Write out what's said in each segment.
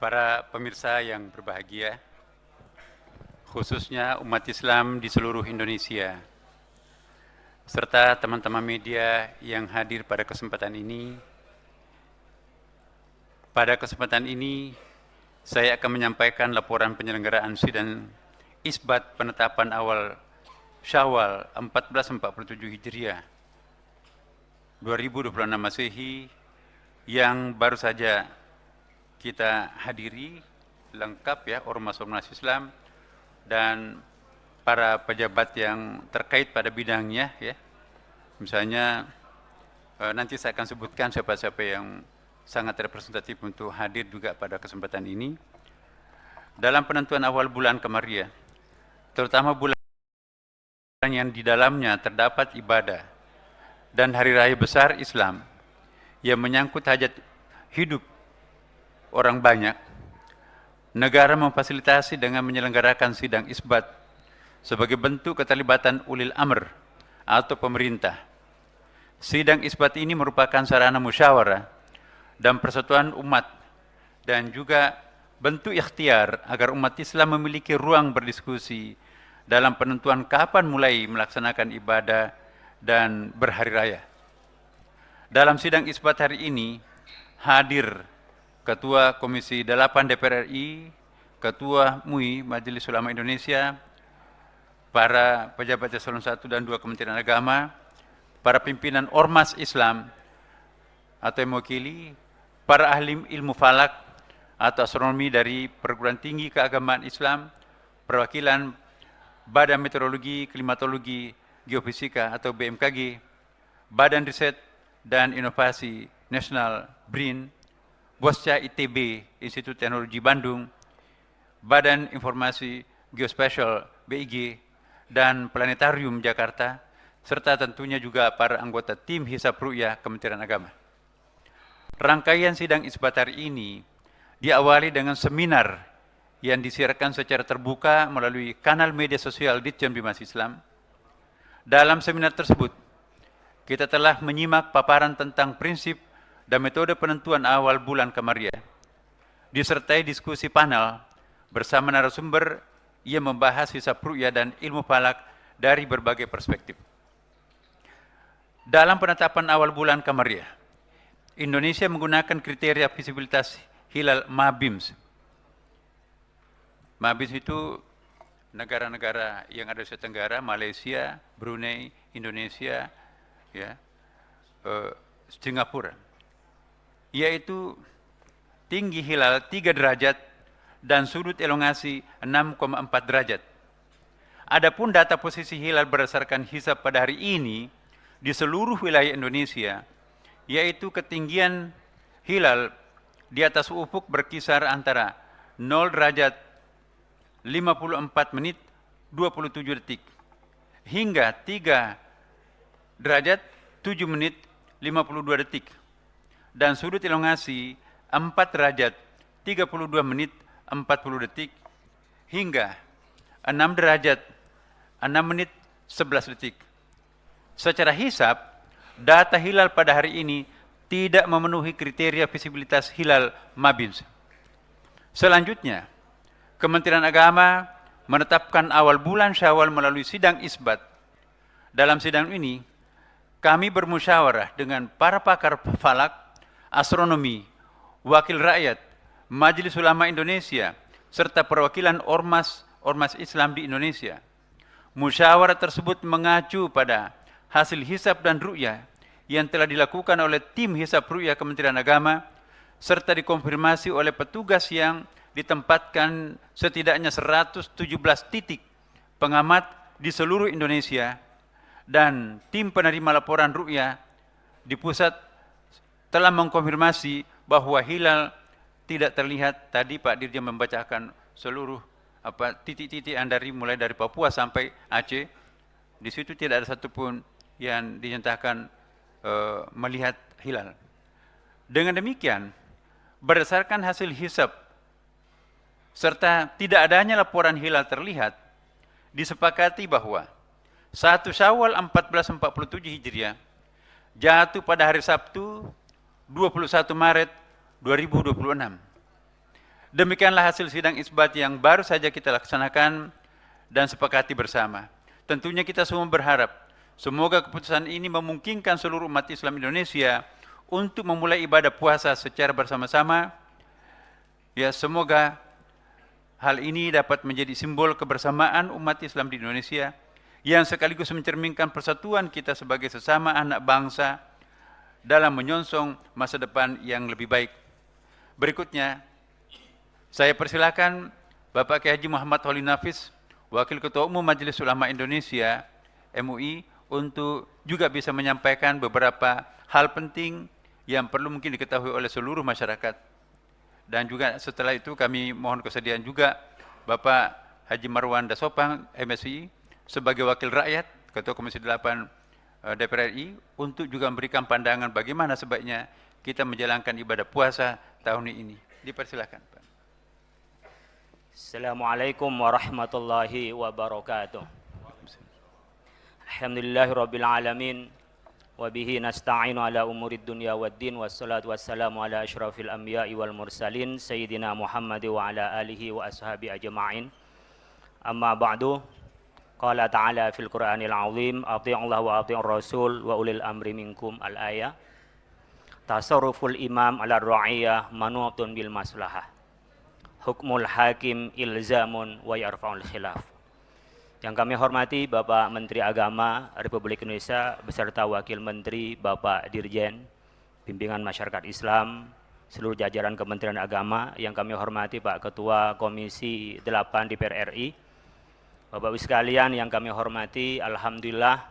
Para pemirsa yang berbahagia, khususnya umat Islam di seluruh Indonesia, serta teman-teman media yang hadir pada kesempatan ini. Pada kesempatan ini, saya akan menyampaikan laporan penyelenggaraan sidang isbat penetapan awal Syawal 1447 Hijriah 2026 Masehi yang baru saja kita hadiri, lengkap ya, ormas-ormas Islam dan para pejabat yang terkait pada bidangnya ya. Misalnya nanti saya akan sebutkan siapa-siapa yang sangat representatif untuk hadir juga pada kesempatan ini. Dalam penentuan awal bulan Qamariah, terutama bulan yang di dalamnya terdapat ibadah dan hari raya besar Islam yang menyangkut hajat hidup orang banyak, negara memfasilitasi dengan menyelenggarakan sidang isbat sebagai bentuk keterlibatan ulil amr atau pemerintah. Sidang isbat ini merupakan sarana musyawarah dan persatuan umat dan juga bentuk ikhtiar agar umat Islam memiliki ruang berdiskusi dalam penentuan kapan mulai melaksanakan ibadah dan berhari raya. Dalam sidang isbat hari ini hadir Ketua Komisi 8 DPR RI, Ketua MUI Majelis Ulama Indonesia, para pejabat eselon 1 dan 2 Kementerian Agama, para pimpinan ormas Islam atau yang mewakili, para ahli ilmu falak atau astronomi dari perguruan tinggi keagamaan Islam, perwakilan Badan Meteorologi, Klimatologi, Geofisika atau BMKG, Badan Riset dan Inovasi Nasional BRIN, Bosca ITB, Institut Teknologi Bandung, Badan Informasi Geospasial BIG, dan Planetarium Jakarta, serta tentunya juga para anggota tim Hisab Ru'yah Kementerian Agama. Rangkaian sidang isbat hari ini diawali dengan seminar yang disiarkan secara terbuka melalui kanal media sosial Ditjen Bimas Islam. Dalam seminar tersebut, kita telah menyimak paparan tentang prinsip dan metode penentuan awal bulan Qamariah, disertai diskusi panel bersama narasumber yang membahas hisab ru'yah dan ilmu falak dari berbagai perspektif. Dalam penetapan awal bulan Qamariah, Indonesia menggunakan kriteria visibilitas hilal MABIMS. MABIMS itu negara-negara yang ada di Asia Tenggara, Malaysia, Brunei, Indonesia, ya, Singapura, yaitu tinggi hilal 3 derajat dan sudut elongasi 6,4 derajat. Adapun data posisi hilal berdasarkan hisab pada hari ini di seluruh wilayah Indonesia, yaitu ketinggian hilal di atas ufuk berkisar antara 0 derajat 54 menit 27 detik hingga 3 derajat 7 menit 52 detik dan sudut elongasi 4 derajat 32 menit 40 detik hingga 6 derajat 6 menit 11 detik. Secara hisab, data hilal pada hari ini tidak memenuhi kriteria visibilitas hilal MABIMS. Selanjutnya, Kementerian Agama menetapkan awal bulan Syawal melalui sidang isbat. Dalam sidang ini, kami bermusyawarah dengan para pakar falak, astronomi, wakil rakyat, Majelis Ulama Indonesia, serta perwakilan ormas Islam di Indonesia. Musyawarah tersebut mengacu pada hasil hisab dan ru'yah yang telah dilakukan oleh tim hisab ru'yah Kementerian Agama, serta dikonfirmasi oleh petugas yang ditempatkan setidaknya 117 titik pengamat di seluruh Indonesia, dan tim penerima laporan ru'yah di pusat telah mengkonfirmasi bahwa hilal tidak terlihat. Tadi Pak Dirjen membacakan seluruh titik-titik mulai dari Papua sampai Aceh. Di situ tidak ada satupun yang dinyatakan melihat hilal. Dengan demikian, berdasarkan hasil hisab serta tidak adanya laporan hilal terlihat, disepakati bahwa 1 Syawal 1447 Hijriah jatuh pada hari Sabtu 21 Maret 2026. Demikianlah hasil sidang isbat yang baru saja kita laksanakan dan sepakati bersama. Tentunya kita semua berharap semoga keputusan ini memungkinkan seluruh umat Islam Indonesia untuk memulai ibadah puasa secara bersama-sama. Ya, semoga hal ini dapat menjadi simbol kebersamaan umat Islam di Indonesia yang sekaligus mencerminkan persatuan kita sebagai sesama anak bangsa dalam menyongsong masa depan yang lebih baik. Berikutnya, saya persilakan Bapak Kiai Haji Muhammad Holil Nafis, Wakil Ketua Umum Majelis Ulama Indonesia MUI, untuk juga bisa menyampaikan beberapa hal penting yang perlu mungkin diketahui oleh seluruh masyarakat. Dan juga setelah itu kami mohon kesediaan juga Bapak Haji Marwan Dasopang MSI sebagai Wakil Rakyat, Ketua Komisi 8 DPR RI, untuk juga memberikan pandangan bagaimana sebaiknya kita menjalankan ibadah puasa tahun ini. Dipersilakan, Pak. Assalamualaikum warahmatullahi wabarakatuh. Alhamdulillahirabbil alamin wa bihi nasta'inu ala umurid dunya waddin wassalatu wassalamu ala asyrafil anbiya'i wal mursalin sayyidina Muhammad wa ala alihi wa ashabi ajma'in. Amma ba'du. Qala ta'ala fil Qur'anil 'azim athi'ullaha wa athi'ur rasul wa ulil amri minkum al-ayah. Tasarruful imam ala ra'iyah manutun bil maslahah. Hukmul hakim ilzamun wa yarfa'ul khilaf. Yang kami hormati Bapak Menteri Agama Republik Indonesia beserta Wakil Menteri Bapak Dirjen Bimbingan Masyarakat Islam, seluruh jajaran Kementerian Agama, yang kami hormati Pak Ketua Komisi 8 DPR RI, Bapak-Ibu sekalian yang kami hormati, alhamdulillah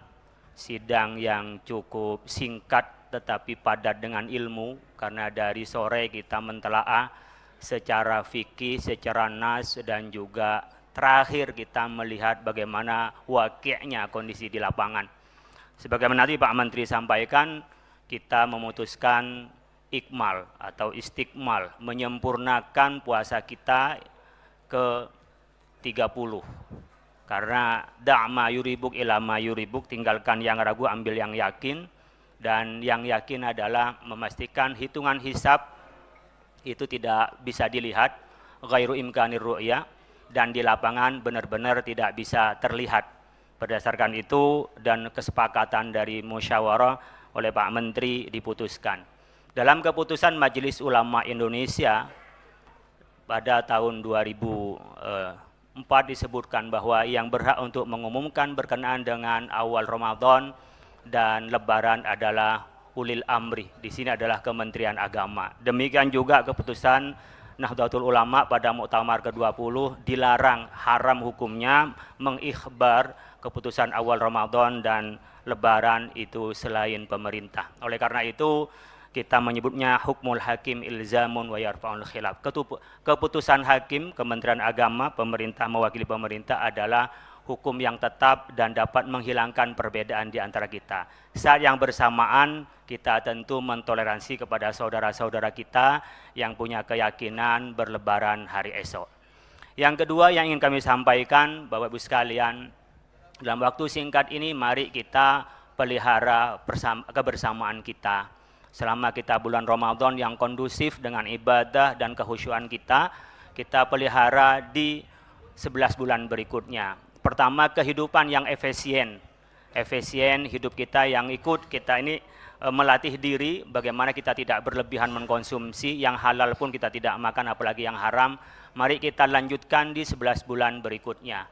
sidang yang cukup singkat tetapi padat dengan ilmu, karena dari sore kita mentelaah secara fikih, secara nas, dan juga terakhir kita melihat bagaimana wakilnya kondisi di lapangan. Sebagaimana tadi Pak Menteri sampaikan, kita memutuskan ikmal atau istiqmal, menyempurnakan puasa kita ke 30. Karena da'ma yuribuk ilama yuribuk, tinggalkan yang ragu, ambil yang yakin. Dan yang yakin adalah memastikan hitungan hisab itu tidak bisa dilihat, ghairu imkanir ru'ya, dan di lapangan benar-benar tidak bisa terlihat. Berdasarkan itu dan kesepakatan dari musyawarah oleh Pak Menteri diputuskan. Dalam keputusan Majelis Ulama Indonesia pada tahun 2004 disebutkan bahwa yang berhak untuk mengumumkan berkenaan dengan awal Ramadan dan Lebaran adalah ulil amri. Di sini adalah Kementerian Agama. Demikian juga keputusan Nahdlatul Ulama pada Muktamar ke-20 dilarang, haram hukumnya mengikhbar keputusan awal Ramadan dan Lebaran itu selain pemerintah. Oleh karena itu kita menyebutnya hukmul hakim ilzamun wa yarfa'ul khilaf. Keputusan hakim, Kementerian Agama, pemerintah mewakili pemerintah, adalah hukum yang tetap dan dapat menghilangkan perbedaan di antara kita. Saat yang bersamaan kita tentu mentoleransi kepada saudara-saudara kita yang punya keyakinan berlebaran hari esok. Yang kedua yang ingin kami sampaikan, Bapak Ibu sekalian, dalam waktu singkat ini mari kita pelihara kebersamaan kita. Selama kita bulan Ramadan yang kondusif dengan ibadah dan kehusyuan kita pelihara di 11 bulan berikutnya. Pertama, kehidupan yang efisien hidup kita yang ikut kita ini melatih diri bagaimana kita tidak berlebihan mengkonsumsi, yang halal pun kita tidak makan apalagi yang haram. Mari kita lanjutkan di 11 bulan berikutnya.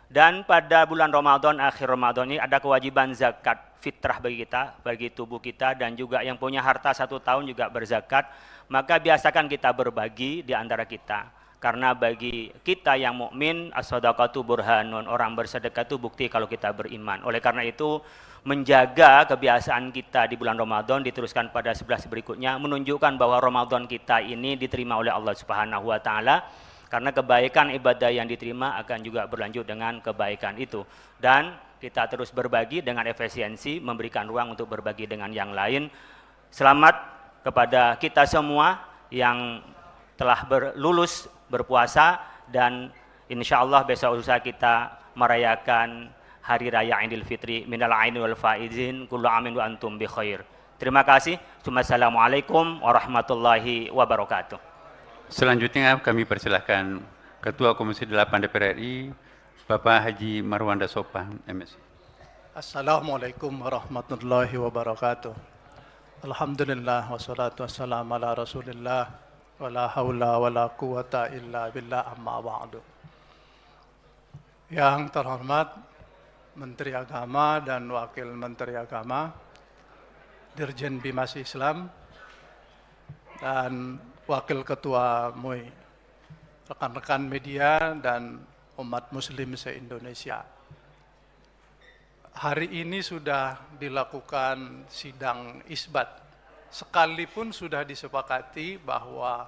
Dan pada bulan Ramadan, akhir Ramadan ini ada kewajiban zakat fitrah bagi kita, bagi tubuh kita, dan juga yang punya harta 1 tahun juga berzakat. Maka biasakan kita berbagi di antara kita. Karena bagi kita yang mukmin, as-shadaqatu burhanun, orang bersedekah itu bukti kalau kita beriman. Oleh karena itu, menjaga kebiasaan kita di bulan Ramadan diteruskan pada 11 berikutnya, menunjukkan bahwa Ramadan kita ini diterima oleh Allah Subhanahu wa taala. Karena kebaikan ibadah yang diterima akan juga berlanjut dengan kebaikan itu. Dan kita terus berbagi dengan efisiensi, memberikan ruang untuk berbagi dengan yang lain. Selamat kepada kita semua yang telah lulus berpuasa, dan insya Allah besok lusa kita merayakan Hari Raya Idul Fitri. Minal aidin wal faizin, kullu amin wa antum bi khair. Terima kasih. Assalamualaikum warahmatullahi wabarakatuh. Selanjutnya kami persilahkan Ketua Komisi 8 DPR RI, Bapak Haji Marwanda Sopang, MSI. Assalamualaikum warahmatullahi wabarakatuh. Alhamdulillah wassalatu wassalamu ala Rasulillah wala haula wala quwata illa billah amma ba'du. Yang terhormat Menteri Agama dan Wakil Menteri Agama, Dirjen Bimas Islam, dan Wakil Ketua MUI, rekan-rekan media dan umat muslim se-Indonesia. Hari ini sudah dilakukan sidang isbat, sekalipun sudah disepakati bahwa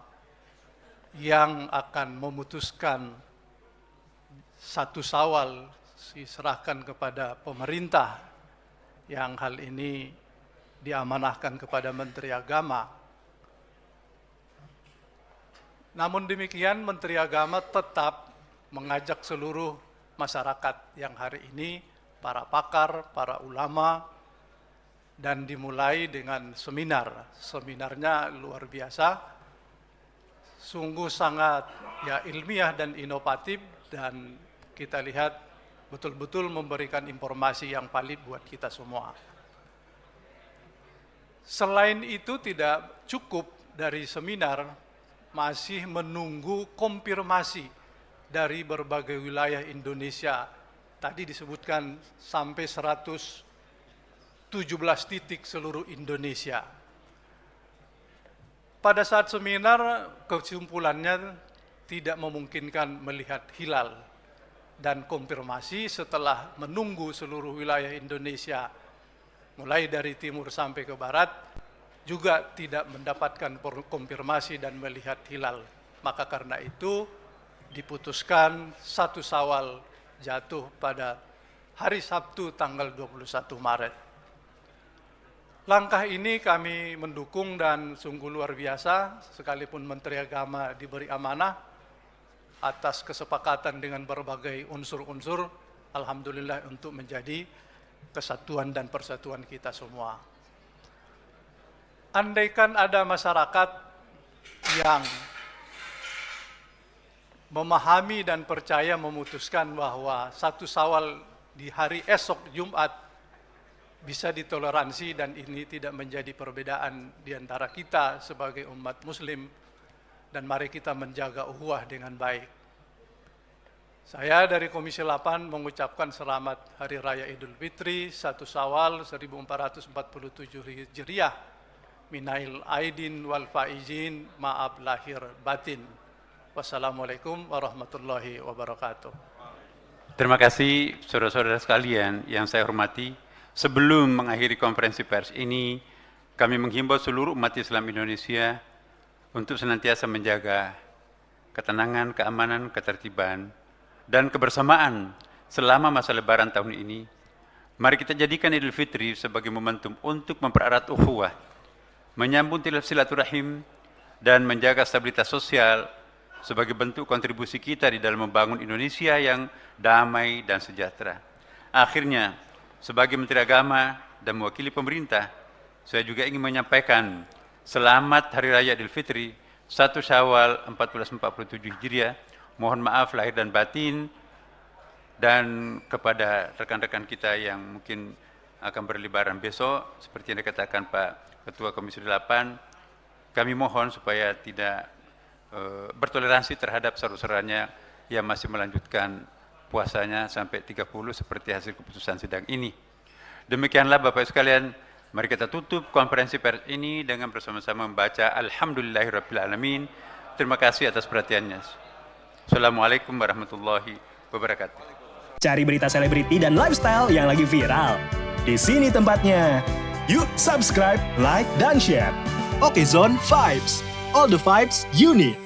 yang akan memutuskan 1 Syawal diserahkan kepada pemerintah, yang hal ini diamanahkan kepada Menteri Agama. Namun demikian, Menteri Agama tetap mengajak seluruh masyarakat yang hari ini, para pakar, para ulama, dan dimulai dengan seminar. Seminarnya luar biasa, sungguh sangat ilmiah dan inovatif, dan kita lihat betul-betul memberikan informasi yang valid buat kita semua. Selain itu tidak cukup dari seminar, masih menunggu konfirmasi dari berbagai wilayah Indonesia. Tadi disebutkan sampai 117 titik seluruh Indonesia. Pada saat seminar, kesimpulannya tidak memungkinkan melihat hilal, dan konfirmasi setelah menunggu seluruh wilayah Indonesia, mulai dari timur sampai ke barat, juga tidak mendapatkan konfirmasi dan melihat hilal. Maka karena itu diputuskan 1 Syawal jatuh pada hari Sabtu tanggal 21 Maret. Langkah ini kami mendukung dan sungguh luar biasa, sekalipun Menteri Agama diberi amanah atas kesepakatan dengan berbagai unsur-unsur, alhamdulillah, untuk menjadi kesatuan dan persatuan kita semua. Andaikan ada masyarakat yang memahami dan percaya memutuskan bahwa 1 Syawal di hari esok Jumat bisa ditoleransi dan ini tidak menjadi perbedaan di antara kita sebagai umat muslim, dan mari kita menjaga ukhuwah dengan baik. Saya dari Komisi 8 mengucapkan selamat Hari Raya Idul Fitri 1 Syawal 1447 Hijriah. Minail aidin wal faizin, maaf lahir batin. Wassalamualaikum warahmatullahi wabarakatuh. Terima kasih saudara-saudara sekalian yang saya hormati. Sebelum mengakhiri konferensi pers ini, kami menghimbau seluruh umat Islam Indonesia untuk senantiasa menjaga ketenangan, keamanan, ketertiban, dan kebersamaan selama masa Lebaran tahun ini. Mari kita jadikan Idul Fitri sebagai momentum untuk mempererat ukhuwah, menyambung silaturahim, dan menjaga stabilitas sosial sebagai bentuk kontribusi kita di dalam membangun Indonesia yang damai dan sejahtera. Akhirnya, sebagai Menteri Agama dan mewakili pemerintah, saya juga ingin menyampaikan selamat Hari Raya Idul Fitri 1 Syawal 1447 Hijriah. Mohon maaf lahir dan batin, dan kepada rekan-rekan kita yang mungkin akan berlebaran besok, seperti yang dikatakan Pak Ketua Komisi 8, kami mohon supaya tidak bertoleransi terhadap saudara-saudaranya yang masih melanjutkan puasanya sampai 30 seperti hasil keputusan sidang ini. Demikianlah Bapak sekalian, mari kita tutup konferensi pers ini dengan bersama-sama membaca Alhamdulillahirrabbilalamin. Terima kasih atas perhatiannya. Assalamualaikum warahmatullahi wabarakatuh. Cari berita selebriti dan lifestyle yang lagi viral. Di sini tempatnya. Yuk subscribe, like, dan share. Oke Zone Vibes. All the vibes you need.